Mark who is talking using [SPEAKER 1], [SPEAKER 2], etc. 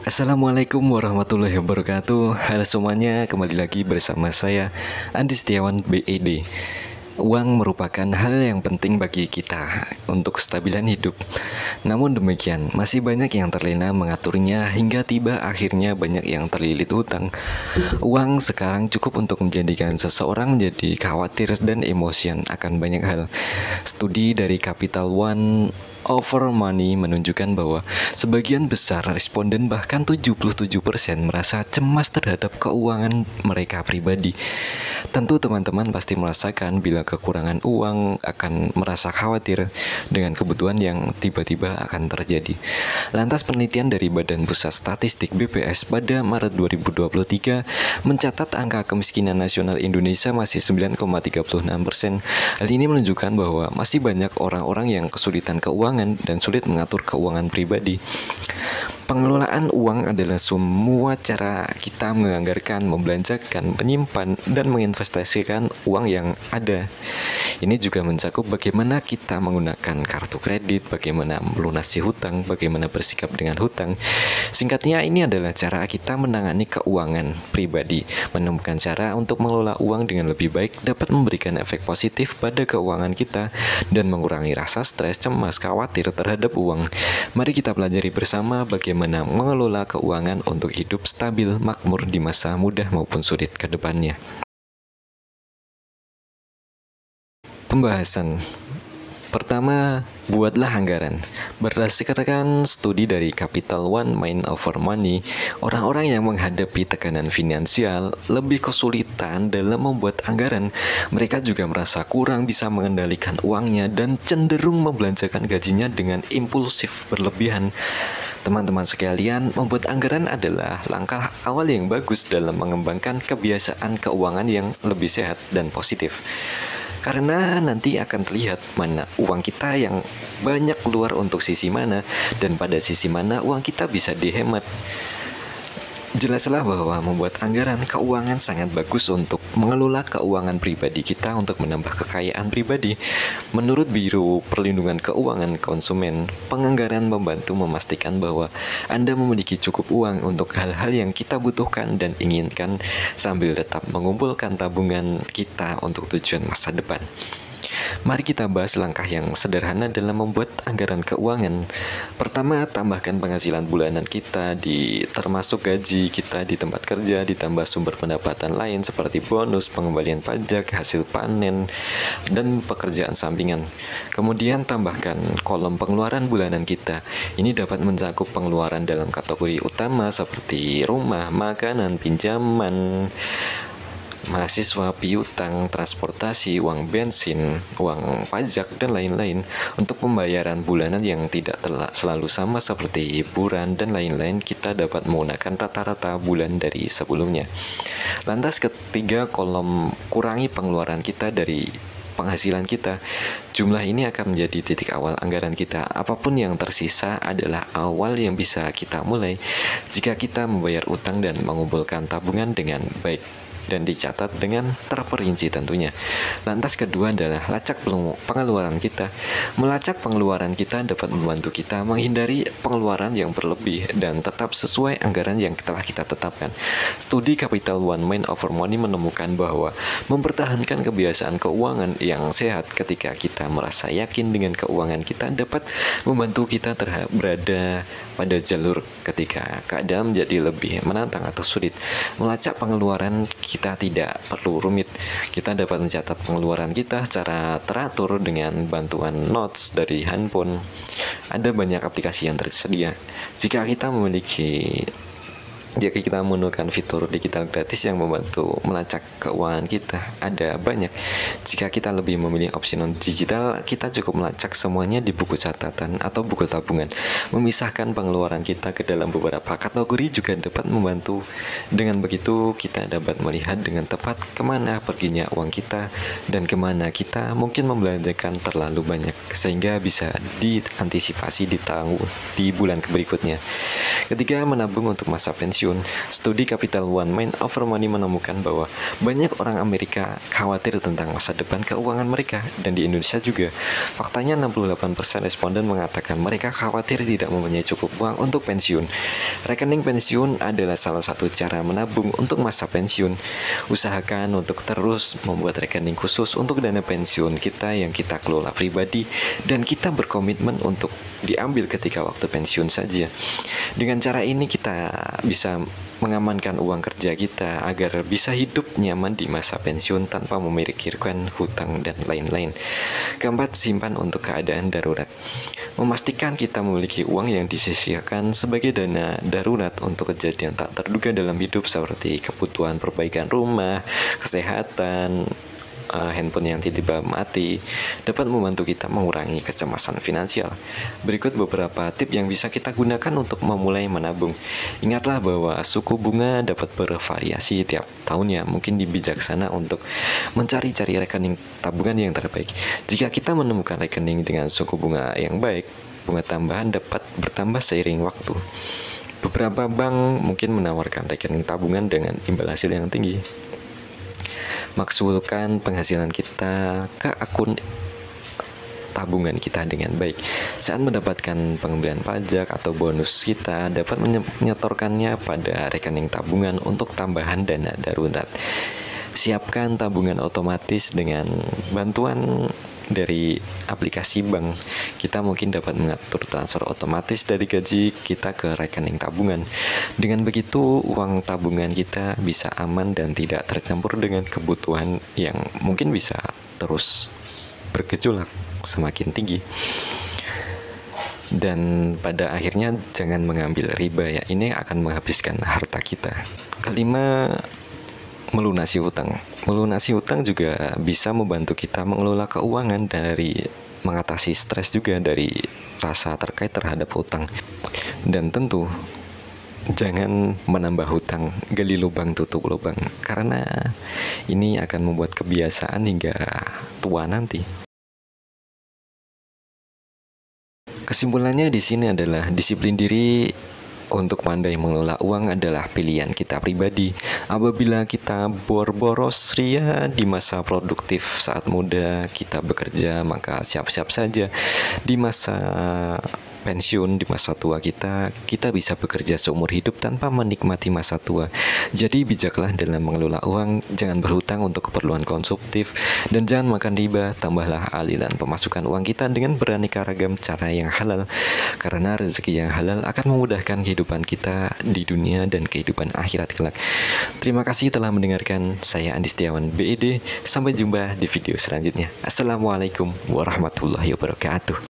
[SPEAKER 1] Assalamualaikum warahmatullahi wabarakatuh. Halo semuanya, kembali lagi bersama saya Andi Setiawan BED. Uang merupakan hal yang penting bagi kita untuk kestabilan hidup. Namun demikian, masih banyak yang terlena mengaturnya hingga tiba akhirnya banyak yang terlilit hutang. Uang sekarang cukup untuk menjadikan seseorang menjadi khawatir dan emosian akan banyak hal. Studi dari Capital One Over Money menunjukkan bahwa sebagian besar responden bahkan 77% merasa cemas terhadap keuangan mereka pribadi. Tentu teman-teman pasti merasakan bila kekurangan uang akan merasa khawatir dengan kebutuhan yang tiba-tiba akan terjadi. Lantas penelitian dari Badan Pusat Statistik BPS pada Maret 2023 mencatat angka kemiskinan nasional Indonesia masih 9,36%. Hal ini menunjukkan bahwa masih banyak orang-orang yang kesulitan keuangan dan sulit mengatur keuangan pribadi. Pengelolaan uang adalah semua cara kita menganggarkan, membelanjakan, menyimpan, dan menginvestasikan uang yang ada. Ini juga mencakup bagaimana kita menggunakan kartu kredit, bagaimana melunasi hutang, bagaimana bersikap dengan hutang. Singkatnya, ini adalah cara kita menangani keuangan pribadi. Menemukan cara untuk mengelola uang dengan lebih baik dapat memberikan efek positif pada keuangan kita dan mengurangi rasa stres, cemas, khawatir terhadap uang. Mari kita pelajari bersama bagaimana mengelola keuangan untuk hidup stabil, makmur di masa mudah maupun sulit ke depannya. Pembahasan pertama, buatlah anggaran. Berdasarkan studi dari Capital One Mind Over Money, orang-orang yang menghadapi tekanan finansial lebih kesulitan dalam membuat anggaran. Mereka juga merasa kurang bisa mengendalikan uangnya dan cenderung membelanjakan gajinya dengan impulsif berlebihan. Teman-teman sekalian, membuat anggaran adalah langkah awal yang bagus dalam mengembangkan kebiasaan keuangan yang lebih sehat dan positif. Karena nanti akan terlihat mana uang kita yang banyak keluar untuk sisi mana dan pada sisi mana uang kita bisa dihemat. Jelaslah bahwa membuat anggaran keuangan sangat bagus untuk mengelola keuangan pribadi kita untuk menambah kekayaan pribadi. Menurut Biro Perlindungan Keuangan Konsumen, penganggaran membantu memastikan bahwa Anda memiliki cukup uang untuk hal-hal yang kita butuhkan dan inginkan sambil tetap mengumpulkan tabungan kita untuk tujuan masa depan. Mari kita bahas langkah yang sederhana dalam membuat anggaran keuangan. Pertama, tambahkan penghasilan bulanan kita termasuk gaji kita di tempat kerja, ditambah sumber pendapatan lain seperti bonus, pengembalian pajak, hasil panen, dan pekerjaan sampingan. Kemudian tambahkan kolom pengeluaran bulanan kita. Ini dapat mencakup pengeluaran dalam kategori utama seperti rumah, makanan, pinjaman, mahasiswa, piutang, transportasi, uang bensin, uang pajak, dan lain-lain. Untuk pembayaran bulanan yang tidak selalu sama seperti hiburan dan lain-lain, kita dapat menggunakan rata-rata bulan dari sebelumnya. Lantas ketiga, kolom kurangi pengeluaran kita dari penghasilan kita. Jumlah ini akan menjadi titik awal anggaran kita. Apapun yang tersisa adalah awal yang bisa kita mulai jika kita membayar utang dan mengumpulkan tabungan dengan baik dan dicatat dengan terperinci tentunya. Lantas kedua adalah lacak pengeluaran kita. Melacak pengeluaran kita dapat membantu kita menghindari pengeluaran yang berlebih dan tetap sesuai anggaran yang telah kita tetapkan. Studi Capital One Mind Over Money menemukan bahwa mempertahankan kebiasaan keuangan yang sehat ketika kita merasa yakin dengan keuangan kita dapat membantu kita berada pada jalur ketika keadaan menjadi lebih menantang atau sulit. Melacak pengeluaran kita tidak perlu rumit. Kita dapat mencatat pengeluaran kita secara teratur dengan bantuan notes dari handphone. Ada banyak aplikasi yang tersedia. Jika kita menggunakan fitur digital gratis yang membantu melacak keuangan kita, ada banyak. Jika kita lebih memilih opsi non-digital, kita cukup melacak semuanya di buku catatan atau buku tabungan. Memisahkan pengeluaran kita ke dalam beberapa kategori juga dapat membantu. Dengan begitu, kita dapat melihat dengan tepat kemana perginya uang kita dan kemana kita mungkin membelanjakan terlalu banyak, sehingga bisa diantisipasi di bulan berikutnya. Ketiga, menabung untuk masa pensiun. pensiun. Studi Capital One Mind Over Money menemukan bahwa banyak orang Amerika khawatir tentang masa depan keuangan mereka, dan di Indonesia juga. Faktanya 68% responden mengatakan mereka khawatir tidak mempunyai cukup uang untuk pensiun. Rekening pensiun adalah salah satu cara menabung untuk masa pensiun. Usahakan untuk terus membuat rekening khusus untuk dana pensiun kita yang kita kelola pribadi, dan kita berkomitmen untuk diambil ketika waktu pensiun saja. Dengan cara ini kita bisa mengamankan uang kerja kita agar bisa hidup nyaman di masa pensiun tanpa memikirkan hutang dan lain-lain. Keempat, simpan untuk keadaan darurat. Memastikan kita memiliki uang yang disisihkan sebagai dana darurat untuk kejadian tak terduga dalam hidup seperti kebutuhan perbaikan rumah, kesehatan, handphone yang tiba-tiba mati, dapat membantu kita mengurangi kecemasan finansial. Berikut beberapa tips yang bisa kita gunakan untuk memulai menabung. Ingatlah bahwa suku bunga dapat bervariasi tiap tahunnya. Mungkin bijaksana untuk mencari-cari rekening tabungan yang terbaik. Jika kita menemukan rekening dengan suku bunga yang baik, bunga tambahan dapat bertambah seiring waktu. Beberapa bank mungkin menawarkan rekening tabungan dengan imbal hasil yang tinggi. Maksimalkan penghasilan kita ke akun tabungan kita dengan baik. Saat mendapatkan pengambilan pajak atau bonus, kita dapat menyetorkannya pada rekening tabungan untuk tambahan dana darurat. Siapkan tabungan otomatis dengan bantuan dari aplikasi bank. Kita mungkin dapat mengatur transfer otomatis dari gaji kita ke rekening tabungan. Dengan begitu, uang tabungan kita bisa aman dan tidak tercampur dengan kebutuhan yang mungkin bisa terus bergejolak semakin tinggi. Dan pada akhirnya jangan mengambil riba ya, ini akan menghabiskan harta kita. Kelima, melunasi hutang. Melunasi hutang juga bisa membantu kita mengelola keuangan dari mengatasi stres juga dari rasa terkait terhadap hutang. Dan tentu jangan menambah hutang, gali lubang tutup lubang, karena ini akan membuat kebiasaan hingga tua nanti. Kesimpulannya di sini adalah disiplin diri untuk pandai mengelola uang adalah pilihan kita pribadi. Apabila kita boros ria di masa produktif saat muda kita bekerja, maka siap-siap saja di masa pensiun, di masa tua kita bisa bekerja seumur hidup tanpa menikmati masa tua. Jadi bijaklah dalam mengelola uang, jangan berhutang untuk keperluan konsumtif, dan jangan makan riba. Tambahlah aliran pemasukan uang kita dengan beraneka ragam cara yang halal, karena rezeki yang halal akan memudahkan kehidupan kita di dunia dan kehidupan akhirat kelak. Terima kasih telah mendengarkan. Saya Andi Setiawan BED. Sampai jumpa di video selanjutnya. Assalamualaikum warahmatullahi wabarakatuh.